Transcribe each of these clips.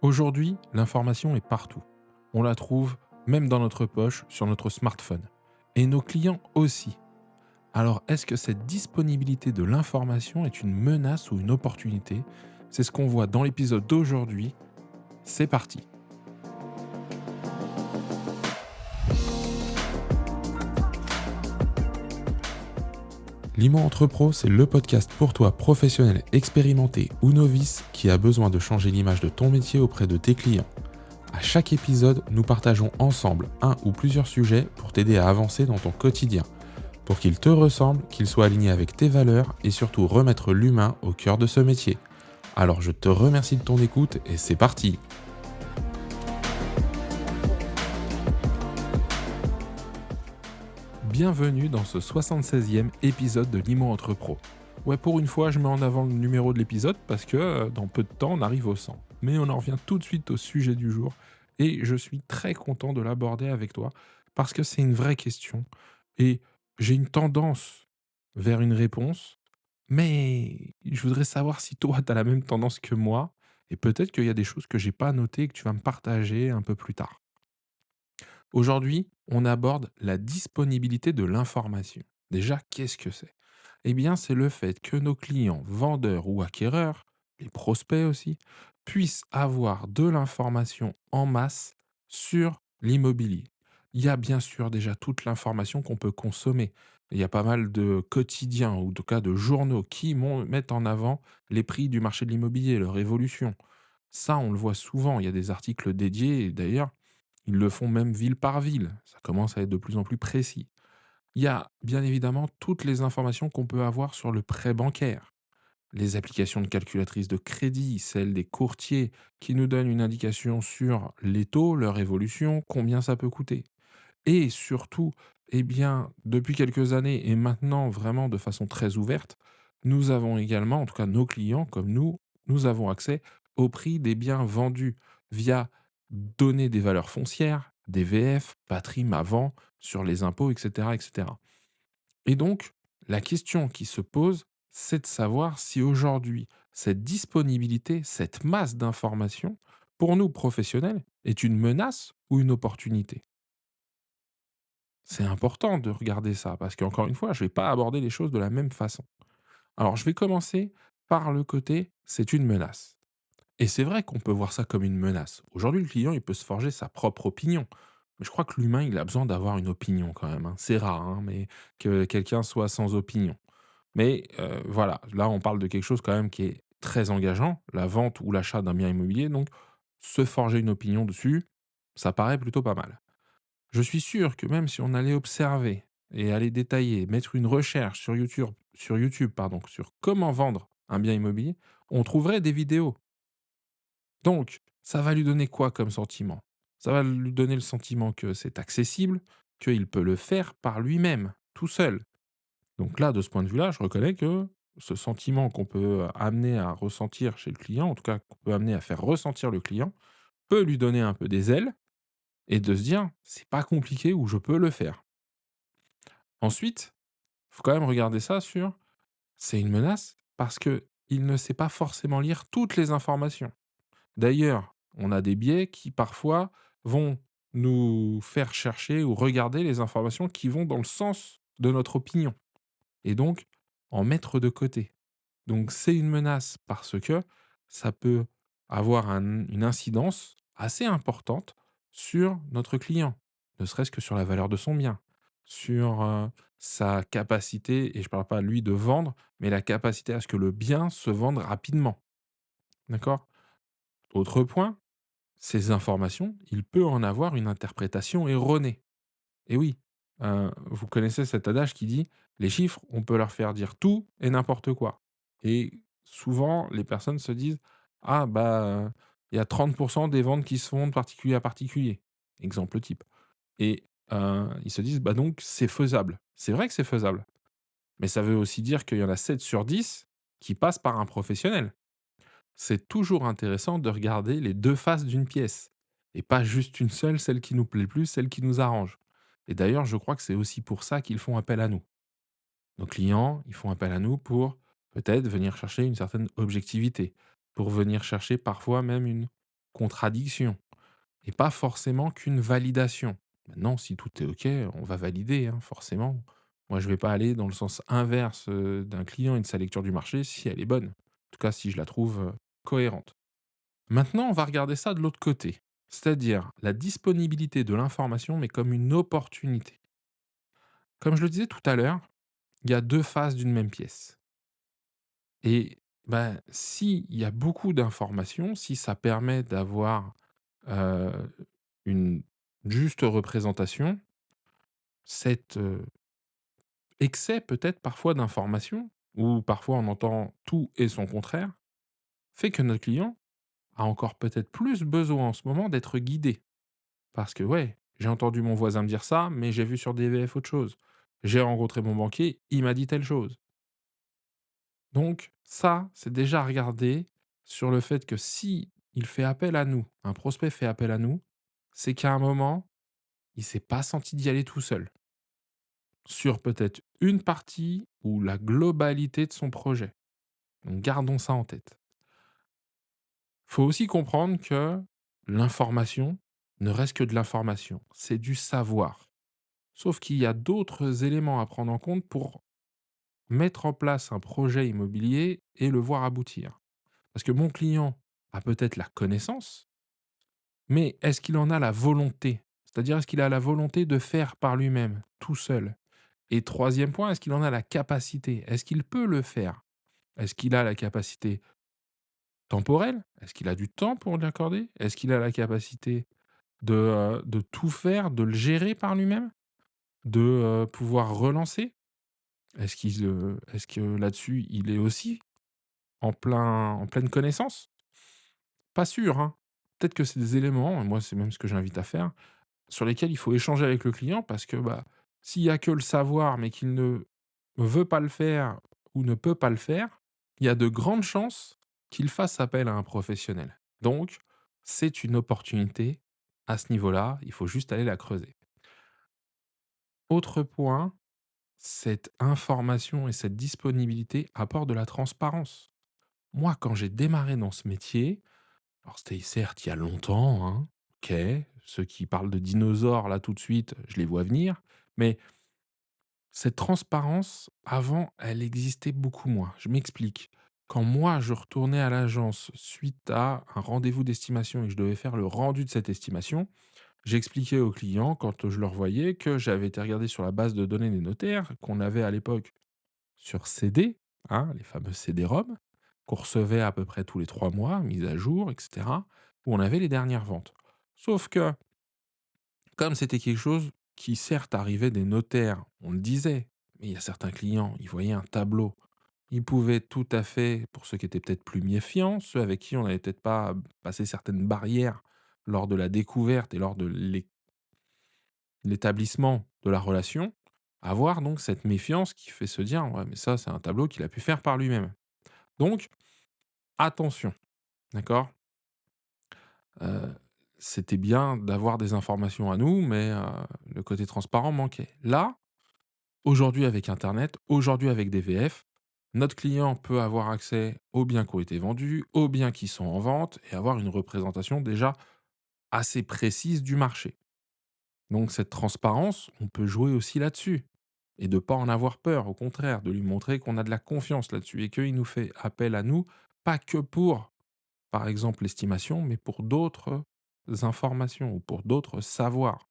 Aujourd'hui, l'information est partout. On la trouve même dans notre poche, sur notre smartphone. Et nos clients aussi. Alors, est-ce que cette disponibilité de l'information est une menace ou une opportunité? C'est ce qu'on voit dans l'épisode d'aujourd'hui. C'est parti. Limo Entrepro, c'est le podcast pour toi, professionnel, expérimenté ou novice, qui a besoin de changer l'image de ton métier auprès de tes clients. À chaque épisode, nous partageons ensemble un ou plusieurs sujets pour t'aider à avancer dans ton quotidien, pour qu'il te ressemble, qu'il soit aligné avec tes valeurs et surtout remettre l'humain au cœur de ce métier. Alors je te remercie de ton écoute et c'est parti. Bienvenue dans ce 76e épisode de Limo Entrepro. Ouais, pour une fois, je mets en avant le numéro de l'épisode parce que dans peu de temps, on arrive au 100. Mais on en revient tout de suite au sujet du jour et je suis très content de l'aborder avec toi parce que c'est une vraie question et j'ai une tendance vers une réponse, mais je voudrais savoir si toi, tu as la même tendance que moi et peut-être qu'il y a des choses que j'ai pas notées et que tu vas me partager un peu plus tard. Aujourd'hui, on aborde la disponibilité de l'information. Déjà, qu'est-ce que c'est? Eh bien, c'est le fait que nos clients, vendeurs ou acquéreurs, les prospects aussi, puissent avoir de l'information en masse sur l'immobilier. Il y a bien sûr déjà toute l'information qu'on peut consommer. Il y a pas mal de quotidiens ou en tout cas de journaux qui mettent en avant les prix du marché de l'immobilier, leur évolution. Ça, on le voit souvent. Il y a des articles dédiés et d'ailleurs, ils le font même ville par ville. Ça commence à être de plus en plus précis. Il y a bien évidemment toutes les informations qu'on peut avoir sur le prêt bancaire, les applications de calculatrices de crédit, celles des courtiers qui nous donnent une indication sur les taux, leur évolution, combien ça peut coûter. Et surtout, eh bien, depuis quelques années et maintenant vraiment de façon très ouverte, nous avons également, en tout cas nos clients comme nous avons accès au prix des biens vendus via données des valeurs foncières, des VF, Patrim avant, sur les impôts, etc., etc. Et donc, la question qui se pose, c'est de savoir si aujourd'hui, cette disponibilité, cette masse d'informations, pour nous professionnels, est une menace ou une opportunité. C'est important de regarder ça parce qu'encore une fois, je ne vais pas aborder les choses de la même façon. Alors, je vais commencer par le côté, c'est une menace. Et c'est vrai qu'on peut voir ça comme une menace. Aujourd'hui, le client, il peut se forger sa propre opinion. Mais je crois que l'humain, il a besoin d'avoir une opinion quand même, hein. C'est rare, hein, mais que quelqu'un soit sans opinion. Mais voilà, là, on parle de quelque chose quand même qui est très engageant, la vente ou l'achat d'un bien immobilier. Donc, se forger une opinion dessus, ça paraît plutôt pas mal. Je suis sûr que même si on allait observer et aller détailler, mettre une recherche sur YouTube, pardon, sur comment vendre un bien immobilier, on trouverait des vidéos. Donc, ça va lui donner quoi comme sentiment? Ça va lui donner le sentiment que c'est accessible, qu'il peut le faire par lui-même, tout seul. Donc là, de ce point de vue-là, je reconnais que ce sentiment qu'on peut amener à ressentir chez le client, en tout cas qu'on peut amener à faire ressentir le client, peut lui donner un peu des ailes et de se dire: «C'est pas compliqué ou je peux le faire». Ensuite, il faut quand même regarder ça sur c'est une menace parce que il ne sait pas forcément lire toutes les informations. D'ailleurs, on a des biais qui parfois vont nous faire chercher ou regarder les informations qui vont dans le sens de notre opinion et donc en mettre de côté. Donc c'est une menace parce que ça peut avoir une incidence assez importante sur notre client, ne serait-ce que sur la valeur de son bien, sur sa capacité, et je ne parle pas lui de vendre, mais la capacité à ce que le bien se vende rapidement. D'accord? Autre point, ces informations, il peut en avoir une interprétation erronée. Et oui, vous connaissez cet adage qui dit: «Les chiffres, on peut leur faire dire tout et n'importe quoi». Et souvent, les personnes se disent: «Ah bah, il y a 30 des ventes qui se font de particulier à particulier». Exemple type. Et ils se disent: «Bah donc c'est faisable». C'est vrai que c'est faisable, mais ça veut aussi dire qu'il y en a 7 sur 10 qui passent par un professionnel. C'est toujours intéressant de regarder les 2 faces d'une pièce et pas juste une seule, celle qui nous plaît le plus, celle qui nous arrange. Et d'ailleurs, je crois que c'est aussi pour ça qu'ils font appel à nous. Nos clients, ils font appel à nous pour peut-être venir chercher une certaine objectivité, pour venir chercher parfois même une contradiction et pas forcément qu'une validation. Maintenant, si tout est OK, on va valider, hein, forcément. Moi, je ne vais pas aller dans le sens inverse, d'un client et de sa lecture du marché si elle est bonne. En tout cas, si je la trouve, cohérente. Maintenant, on va regarder ça de l'autre côté, c'est-à-dire la disponibilité de l'information, mais comme une opportunité. Comme je le disais tout à l'heure, il y a 2 faces d'une même pièce et ben, s'il y a beaucoup d'informations, si ça permet d'avoir, heu, une juste représentation, cet, excès peut-être parfois d'informations ou parfois on entend tout et son contraire, fait que notre client a encore peut-être plus besoin en ce moment d'être guidé. Parce que ouais, j'ai entendu mon voisin me dire ça, mais j'ai vu sur DVF autre chose. J'ai rencontré mon banquier, il m'a dit telle chose. Donc ça, c'est déjà regarder sur le fait que si il fait appel à nous, un prospect fait appel à nous, c'est qu'à un moment, il s'est pas senti d'y aller tout seul. Sur peut-être une partie ou la globalité de son projet. Donc gardons ça en tête. Faut aussi comprendre que l'information ne reste que de l'information, c'est du savoir. Sauf qu'il y a d'autres éléments à prendre en compte pour mettre en place un projet immobilier et le voir aboutir. Parce que mon client a peut-être la connaissance, mais est-ce qu'il en a la volonté? C'est-à-dire, est-ce qu'il a la volonté de faire par lui-même, tout seul? Et troisième point, est-ce qu'il en a la capacité? Est-ce qu'il peut le faire? Est-ce qu'il a la capacité temporelle? Est-ce qu'il a du temps pour l'accorder? Est-ce qu'il a la capacité de tout faire, de le gérer par lui-même? De, pouvoir relancer? Est-ce que là-dessus, il est aussi en pleine connaissance? Pas sûr, hein. Peut-être que c'est des éléments, et moi, c'est même ce que j'invite à faire, sur lesquels il faut échanger avec le client parce que, bah, s'il y a que le savoir, mais qu'il ne veut pas le faire ou ne peut pas le faire, il y a de grandes chances qu'il fasse appel à un professionnel. Donc, c'est une opportunité à ce niveau-là, il faut juste aller la creuser. Autre point, cette information et cette disponibilité apportent de la transparence. Moi, quand j'ai démarré dans ce métier, alors c'était certes il y a longtemps, hein, OK, ceux qui parlent de dinosaures là tout de suite, je les vois venir, mais cette transparence, avant, elle existait beaucoup moins. Je m'explique. Quand moi, je retournais à l'agence suite à un rendez-vous d'estimation et que je devais faire le rendu de cette estimation, j'expliquais aux clients, quand je leur voyais, que j'avais été regarder sur la base de données des notaires, qu'on avait à l'époque sur CD, hein, les fameux CD-ROM, qu'on recevait à peu près tous les 3 mois, mise à jour, et cetera, où on avait les dernières ventes. Sauf que, comme c'était quelque chose qui certes arrivait des notaires, on le disait, mais il y a certains clients, ils voyaient un tableau. Ils pouvaient tout à fait, pour ceux qui étaient peut-être plus méfiants, ceux avec qui on n'avait peut-être pas passé certaines barrières lors de la découverte et lors de l'établissement de la relation, avoir donc cette méfiance qui fait se dire: «Ouais, mais ça, c'est un tableau qu'il a pu faire par lui-même». Donc attention, d'accord? Heu, C'était bien d'avoir des informations à nous, mais le côté transparent manquait. Là, aujourd'hui avec internet, aujourd'hui avec DVF, notre client peut avoir accès aux biens qui ont été vendus, aux biens qui sont en vente et avoir une représentation déjà assez précise du marché. Donc cette transparence, on peut jouer aussi là-dessus et de pas en avoir peur, au contraire, de lui montrer qu'on a de la confiance là-dessus et qu'il nous fait appel à nous, pas que pour, par exemple, l'estimation, mais pour d'autres informations ou pour d'autres savoirs.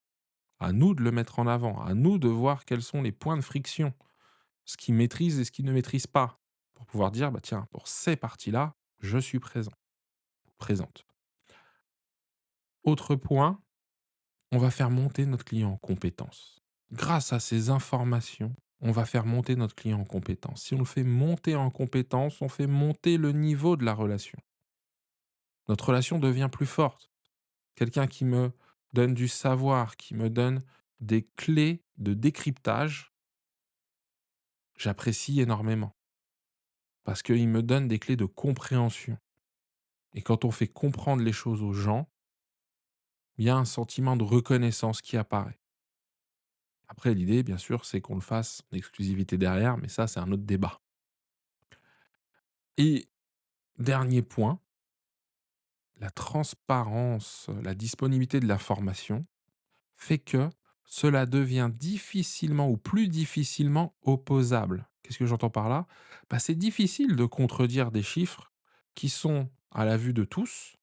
À nous de le mettre en avant, à nous de voir quels sont les points de friction, ce qu'il maîtrise et ce qu'il ne maîtrise pas, pour pouvoir dire, bah tiens, pour ces parties-là, je suis présent, présente. Autre point, on va faire monter notre client en compétence. Grâce à ces informations, on va faire monter notre client en compétence. Si on le fait monter en compétence, on fait monter le niveau de la relation. Notre relation devient plus forte. Quelqu'un qui me donne du savoir, qui me donne des clés de décryptage, j'apprécie énormément parce qu'il me donne des clés de compréhension. Et quand on fait comprendre les choses aux gens, il y a un sentiment de reconnaissance qui apparaît. Après, l'idée, bien sûr, c'est qu'on le fasse en exclusivité derrière, mais ça, c'est un autre débat. Et dernier point, la transparence, la disponibilité de l'information fait que cela devient difficilement ou plus difficilement opposable. Qu'est-ce que j'entends par là? Bah, c'est difficile de contredire des chiffres qui sont à la vue de tous,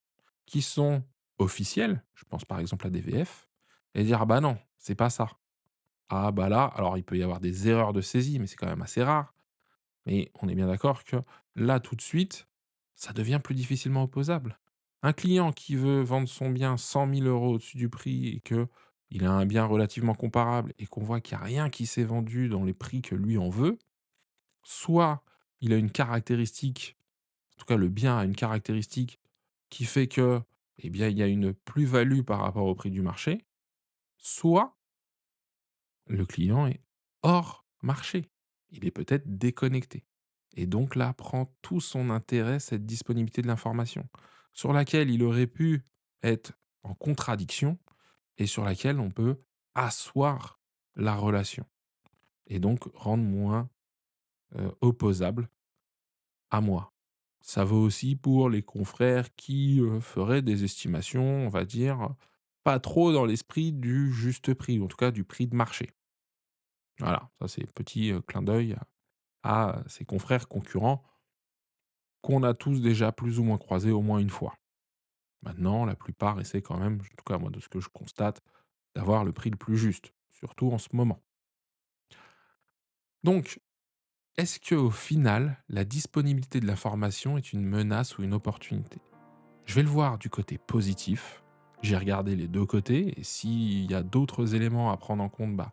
qui sont officiels, je pense par exemple à DVF, et dire: «Ah bah non, c'est pas ça». Ah bah là, alors il peut y avoir des erreurs de saisie, mais c'est quand même assez rare. Mais on est bien d'accord que là, tout de suite, ça devient plus difficilement opposable. Un client qui veut vendre son bien 100 000 € au-dessus du prix et que il a un bien relativement comparable et qu'on voit qu'il n'y a rien qui s'est vendu dans les prix que lui en veut, soit il a une caractéristique, en tout cas le bien a une caractéristique qui fait que, eh bien, il y a une plus-value par rapport au prix du marché, soit le client est hors marché. Il est peut-être déconnecté. Et donc là prend tout son intérêt cette disponibilité de l'information, sur laquelle il aurait pu être en contradiction et sur laquelle on peut asseoir la relation et donc rendre moins, opposable à moi. Ça vaut aussi pour les confrères qui, feraient des estimations, on va dire, pas trop dans l'esprit du juste prix, ou en tout cas du prix de marché. Voilà, ça c'est petit, clin d'œil à ses confrères concurrents qu'on a tous déjà plus ou moins croisés au moins une fois. Maintenant, la plupart essaient quand même, en tout cas moi de ce que je constate, d'avoir le prix le plus juste, surtout en ce moment. Donc, est-ce qu'au final, la disponibilité de l'information est une menace ou une opportunité? Je vais le voir du côté positif. J'ai regardé les 2 côtés et s'il y a d'autres éléments à prendre en compte, bah,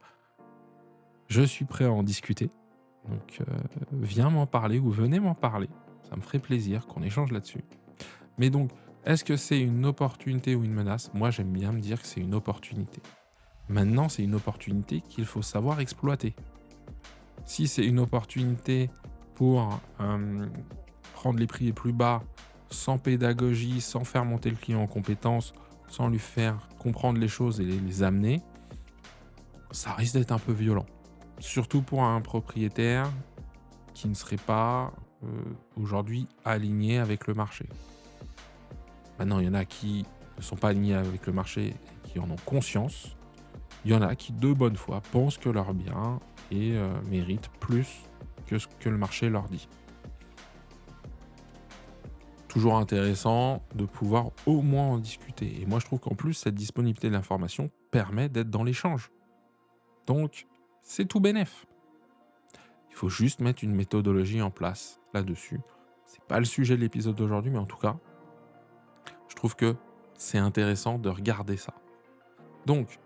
je suis prêt à en discuter. Donc, viens m'en parler ou venez m'en parler. Ça me ferait plaisir qu'on échange là-dessus. Mais donc, est-ce que c'est une opportunité ou une menace? Moi, j'aime bien me dire que c'est une opportunité. Maintenant, c'est une opportunité qu'il faut savoir exploiter. Si c'est une opportunité pour prendre les prix les plus bas, sans pédagogie, sans faire monter le client en compétences, sans lui faire comprendre les choses et les amener, ça risque d'être un peu violent. Surtout pour un propriétaire qui ne serait pas aujourd'hui aligné avec le marché. Maintenant, il y en a qui ne sont pas alignés avec le marché et qui en ont conscience. Il y en a qui, de bonne foi, pensent que leur bien mérite plus que ce que le marché leur dit. Toujours intéressant de pouvoir au moins en discuter. Et moi, je trouve qu'en plus, cette disponibilité de l'information permet d'être dans l'échange. Donc, c'est tout bénef. Il faut juste mettre une méthodologie en place là-dessus. C'est pas le sujet de l'épisode d'aujourd'hui, mais en tout cas, je trouve que c'est intéressant de regarder ça. Donc,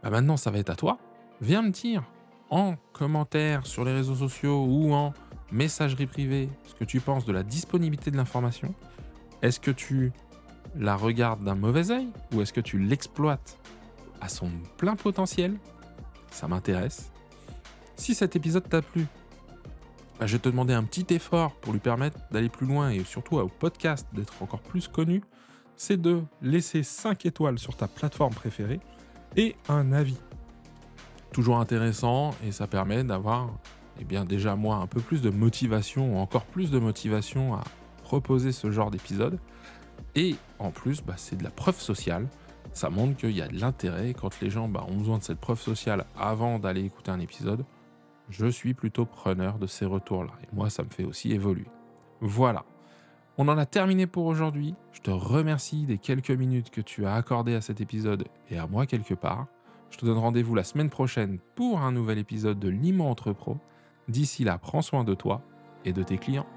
bah maintenant, ça va être à toi. Viens me dire en commentaire sur les réseaux sociaux ou en messagerie privée ce que tu penses de la disponibilité de l'information. Est-ce que tu la regardes d'un mauvais œil ou est-ce que tu l'exploites à son plein potentiel? Ça m'intéresse. Si cet épisode t'a plu, bah, je vais te demander un petit effort pour lui permettre d'aller plus loin et surtout au podcast d'être encore plus connu. C'est de laisser 5 étoiles sur ta plateforme préférée et un avis. Toujours intéressant et ça permet d'avoir, eh bien déjà moi, un peu plus de motivation ou encore plus de motivation à proposer ce genre d'épisode. Et en plus, bah, c'est de la preuve sociale. Ça montre qu'il y a de l'intérêt quand les gens ont besoin de cette preuve sociale avant d'aller écouter un épisode. Je suis plutôt preneur de ces retours-là. Et moi, ça me fait aussi évoluer. Voilà. On en a terminé pour aujourd'hui. Je te remercie des quelques minutes que tu as accordées à cet épisode et à moi quelque part. Je te donne rendez-vous la semaine prochaine pour un nouvel épisode de Limo Entre Pro. D'ici là, prends soin de toi et de tes clients.